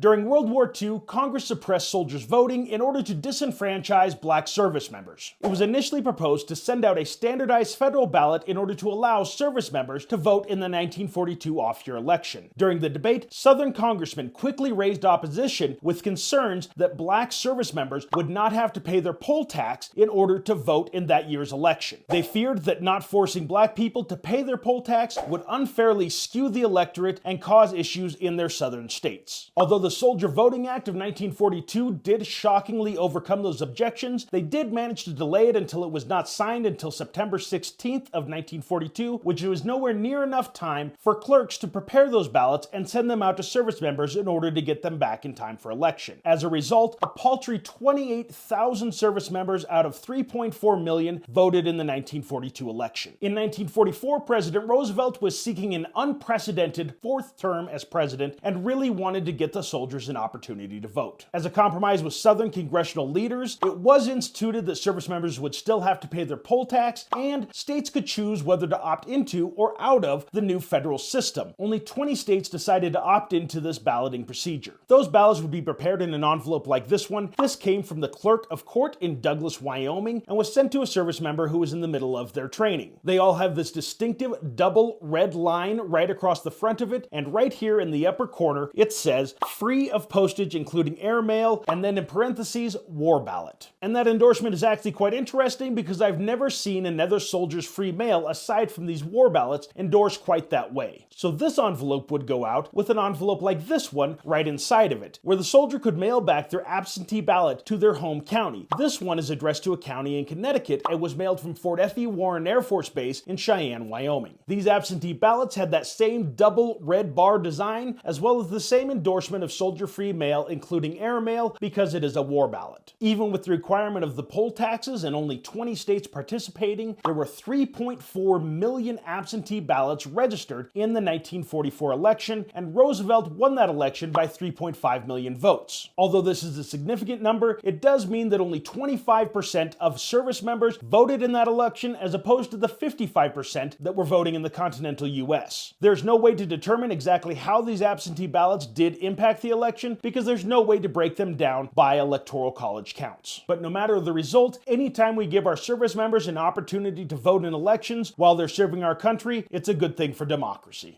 During World War II, Congress suppressed soldiers' voting in order to disenfranchise black service members. It was initially proposed to send out a standardized federal ballot in order to allow service members to vote in the 1942 off-year election. During the debate, Southern congressmen quickly raised opposition with concerns that black service members would not have to pay their poll tax in order to vote in that year's election. They feared that not forcing black people to pay their poll tax would unfairly skew the electorate and cause issues in their southern states. Although the Soldier Voting Act of 1942 did shockingly overcome those objections, they did manage to delay it until it was not signed until September 16th of 1942, which was nowhere near enough time for clerks to prepare those ballots and send them out to service members in order to get them back in time for election. As a result, a paltry 28,000 service members out of 3.4 million voted in the 1942 election. In 1944, President Roosevelt was seeking an unprecedented fourth term as president and really wanted to get the soldiers an opportunity to vote. As a compromise with Southern congressional leaders, it was instituted that service members would still have to pay their poll tax, and states could choose whether to opt into or out of the new federal system. Only 20 states decided to opt into this balloting procedure. Those ballots would be prepared in an envelope like this one. This came from the clerk of court in Douglas, Wyoming, and was sent to a service member who was in the middle of their training. They all have this distinctive double red line right across the front of it, and right here in the upper corner, it says, "Free of postage including airmail," and then in parentheses, "war ballot." And that endorsement is actually quite interesting because I've never seen another soldier's free mail aside from these war ballots endorsed quite that way. So this envelope would go out with an envelope like this one right inside of it, where the soldier could mail back their absentee ballot to their home county. This one is addressed to a county in Connecticut and was mailed from Fort F.E. Warren Air Force Base in Cheyenne, Wyoming. These absentee ballots had that same double red bar design, as well as the same endorsement of soldier-free mail, including airmail, because it is a war ballot. Even with the requirement of the poll taxes and only 20 states participating, there were 3.4 million absentee ballots registered in the 1944 election, and Roosevelt won that election by 3.5 million votes. Although this is a significant number, it does mean that only 25% of service members voted in that election, as opposed to the 55% that were voting in the continental US. There's no way to determine exactly how these absentee ballots did impact the election because there's no way to break them down by electoral college counts. But no matter the result, anytime we give our service members an opportunity to vote in elections while they're serving our country, it's a good thing for democracy.